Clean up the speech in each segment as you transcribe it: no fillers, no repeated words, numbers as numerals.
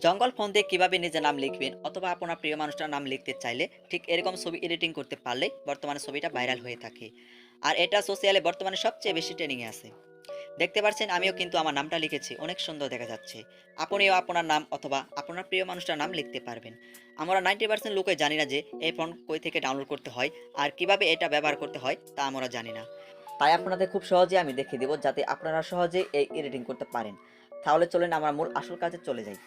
জঙ্গল ফোন দিয়ে কিভাবে নিজের নাম লিখবেন অথবা আপনার প্রিয় মানুষটার নাম লিখতে চাইলে ঠিক এরকম ছবি এডিটিং করতে পারলেই বর্তমানে ছবিটা ভাইরাল হয়ে থাকে। আর এটা সোশ্যালে বর্তমানে সবচেয়ে বেশি ট্রেনিংয়ে আছে। দেখতে পাচ্ছেন আমিও কিন্তু আমার নামটা লিখেছি, অনেক সুন্দর দেখা যাচ্ছে। আপনিও আপনার নাম অথবা আপনার প্রিয় মানুষটার নাম লিখতে পারবেন। আমরা 90% লোকই জানি না যে এই ফোন কই থেকে ডাউনলোড করতে হয় আর কিভাবে এটা ব্যবহার করতে হয় তা আমরা জানি না। তাই আপনাদের খুব সহজে আমি দেখিয়ে দেব যাতে আপনারা সহজে এই এডিটিং করতে পারেন। তাহলে চলেন আমরা মূল আসল কাজে চলে যাই।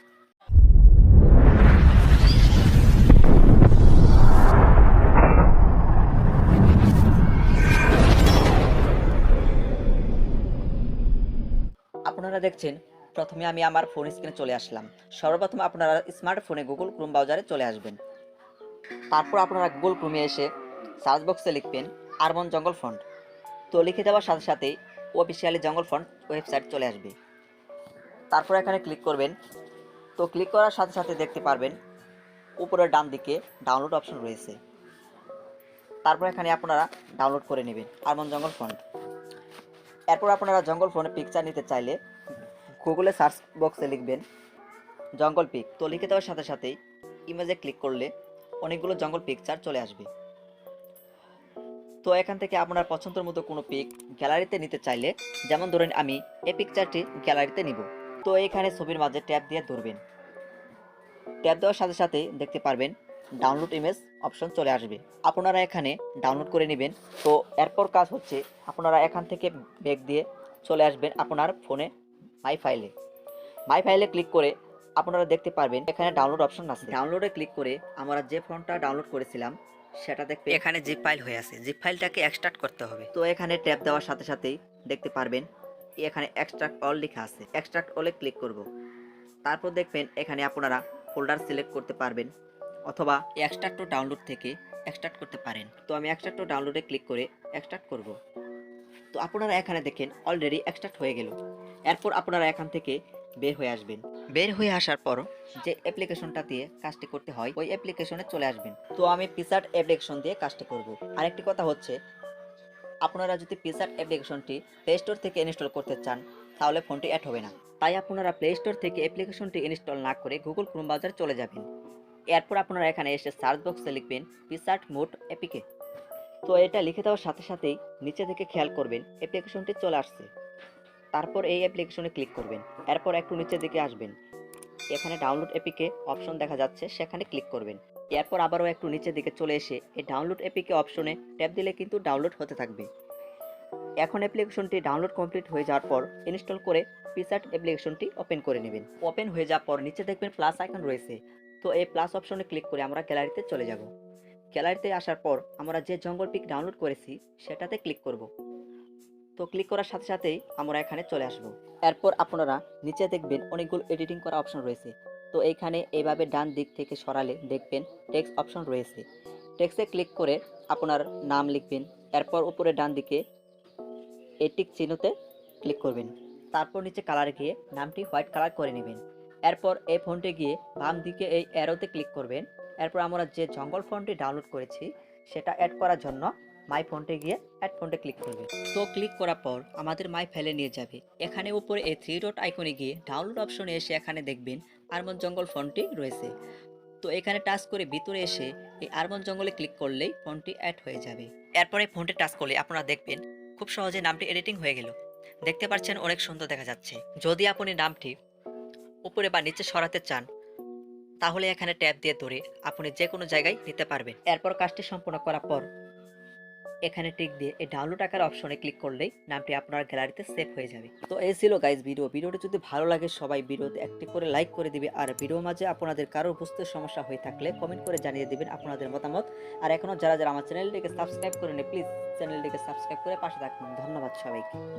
আপনারা দেখছেন প্রথমে আমি আমার ফোন স্ক্রিনে চলে আসলাম। সর্বপ্রথম আপনারা স্মার্টফোনে গুগল ক্রোম ব্রাউজারে চলে আসবেন। তারপর আপনারা গুগল ক্রোমে এসে সার্চ বক্সে লিখবেন আরমন জঙ্গল ফন্ট। তো লিখে দেওয়ার সাথে সাথেই অফিসিয়ালি জঙ্গল ফন্ট ওয়েবসাইট চলে আসবে। তারপর এখানে ক্লিক করবেন। তো ক্লিক করার সাথে সাথে দেখতে পারবেন উপরের ডান দিকে ডাউনলোড অপশন রয়েছে। তারপর এখানে আপনারা ডাউনলোড করে নেবেন আরমন জঙ্গল ফন্ট। এরপর আপনারা জঙ্গল ফোনে পিকচার নিতে চাইলে গুগলে সার্চ বক্সে লিখবেন জঙ্গল পিক। তো লিখে দেওয়ার সাথে সাথেই ইমেজে ক্লিক করলে অনেকগুলো জঙ্গল পিকচার চলে আসবে। তো এখান থেকে আপনার পছন্দের মতো কোনো পিক গ্যালারিতে নিতে চাইলে, যেমন ধরেন আমি এই পিকচারটি গ্যালারিতে নিব। তো এখানে ছবির মাঝে ট্যাব দিয়ে ধরবেন। ট্যাব দেওয়ার সাথে সাথে দেখতে পারবেন ডাউনলোড ইমেজ অপশন চলে আসবে। আপনারা এখানে ডাউনলোড করে নেবেন। তো এরপর কাজ হচ্ছে আপনারা এখান থেকে ব্যাক দিয়ে চলে আসবেন আপনার ফোনে মাই ফাইলে ক্লিক করে আপনারা দেখতে পারবেন এখানে ডাউনলোড অপশন আছে। ডাউনলোডে ক্লিক করে আমরা যে ফোনটা ডাউনলোড করেছিলাম সেটা দেখতে এখানে জিপ ফাইল হয়ে আছে। জিপ ফাইলটাকে এক্সট্রাক্ট করতে হবে। তো এখানে ট্যাব দেওয়ার সাথে সাথেই দেখতে পারবেন এখানে এক্সট্রাক্ট অল লেখা আছে। এক্সট্রাক্ট অলে ক্লিক করব। তারপর দেখবেন এখানে আপনারা ফোল্ডার সিলেক্ট করতে পারবেন অথবা এক্সট্রাক্ট টু ডাউনলোড থেকে এক্সট্রাক্ট করতে পারেন। তো আমি এক্সট্রাক্ট টু ডাউনলোডে ক্লিক করে এক্সট্রাক্ট করব। তো আপনারা এখানে দেখেন অলরেডি এক্সট্রাক্ট হয়ে গেল। এরপর আপনারা এখান থেকে বের হয়ে আসবেন। বের হয়ে আসার পর যে অ্যাপ্লিকেশনটা দিয়ে কাজটি করতে হয় ওই অ্যাপ্লিকেশনে চলে আসবেন। তো আমি পিক্সার্ট অ্যাপ্লিকেশন দিয়ে কাজটি করব। আরেকটি কথা হচ্ছে আপনারা যদি পিক্সার্ট অ্যাপ্লিকেশনটি প্লে স্টোর থেকে ইনস্টল করতে চান তাহলে ফোনটি অ্যাড হবে না। তাই আপনারা প্লে স্টোর থেকে অ্যাপ্লিকেশনটি ইনস্টল না করে গুগল ক্রোম ব্রাউজারে চলে যাবেন। এরপর আপনারা এখানে এসে সার্চ বক্সে লিখবেন পিক্সার্ট মোড এপিকে। তো এটা লিখে দেওয়ার সাথে সাথেই নিচে থেকে খেয়াল করবেন অ্যাপ্লিকেশনটি চলে আসছে। তারপর এই অ্যাপ্লিকেশনে ক্লিক করবেন। এরপর একটু নিচের দিকে আসবেন। এখানে ডাউনলোড এপিকে অপশন দেখা যাচ্ছে, সেখানে ক্লিক করবেন। এরপর আবারও একটু নিচের দিকে চলে এসে এই ডাউনলোড এপিকে অপশনে ট্যাপ দিলে কিন্তু ডাউনলোড হতে থাকবে। এখন অ্যাপ্লিকেশনটি ডাউনলোড কমপ্লিট হয়ে যাওয়ার পর ইনস্টল করে পিক্সার্ট অ্যাপ্লিকেশনটি ওপেন করে নেবেন। ওপেন হয়ে যাওয়ার পর নিচে দেখবেন প্লাস আইকন রয়েছে। তো এই প্লাস অপশনে ক্লিক করে আমরা গ্যালারিতে চলে যাব। গ্যালারিতে আসার পর আমরা যে জঙ্গল পিক ডাউনলোড করেছি সেটাতে ক্লিক করব। তো ক্লিক করার সাথে সাথেই আমরা এখানে চলে আসব। এরপর আপনারা নিচে দেখবেন অনেকগুলো এডিটিং করা অপশন রয়েছে। তো এইখানে এইভাবে ডান দিক থেকে সরালে দেখবেন টেক্সট অপশন রয়েছে। টেক্সটে ক্লিক করে আপনার নাম লিখবেন। এরপর উপরে ডান দিকে এই টিক চিহ্নতে ক্লিক করবেন। তারপর নিচে কালারে গিয়ে নামটি হোয়াইট কালার করে নেবেন। এরপর এই ফন্টে গিয়ে বাম দিকে এই অ্যারোতে ক্লিক করবেন। এরপর আমরা যে জঙ্গল ফন্টটি ডাউনলোড করেছি সেটা অ্যাড করার জন্য মাই ফন্টে গিয়ে অ্যাড ফন্টে ক্লিক করবেন। তো ক্লিক করার পর আমাদের মাই ফাইলে নিয়ে যাবে। এখানে উপরে এই থ্রি ডট আইকনে গিয়ে ডাউনলোড অপশনে এসে এখানে দেখবেন আরমন জঙ্গল ফন্টটি রয়েছে। তো এখানে টাচ করে ভিতরে এসে এই আরমন জঙ্গলে ক্লিক করলেই ফন্টটি অ্যাড হয়ে যাবে। এরপরে ফন্টে টাচ করলে আপনারা দেখবেন খুব সহজে নামটি এডিটিং হয়ে গেল। দেখতে পাচ্ছেন অনেক সুন্দর দেখা যাচ্ছে। যদি আপনি নামটি উপরে বা নিচে সরাতে চান তাহলে এখানে ট্যাব দিয়ে ধরে আপনি যে কোনো জায়গায় নিতে পারবেন। এরপর কাজটি সম্পূর্ণ করার পর এখানে টিক দিয়ে এই ডাউনলোড আকার অপশনে ক্লিক করলেই নামটি আপনার গ্যালারিতে সেভ হয়ে যাবে। তো এই ছিল গাইজ ভিডিওটি যদি ভালো লাগে সবাই ভিডিওতে একটি করে লাইক করে দিবে। আর ভিডিও মাঝে আপনাদের কারো বুঝতে সমস্যা হয়ে থাকলে কমেন্ট করে জানিয়ে দিবেন আপনাদের মতামত। আর এখনো যারা যারা আমার চ্যানেলটিকে সাবস্ক্রাইব করেনি প্লিজ চ্যানেলটিকে সাবস্ক্রাইব করে পাশে থাকুন। ধন্যবাদ সবাইকে।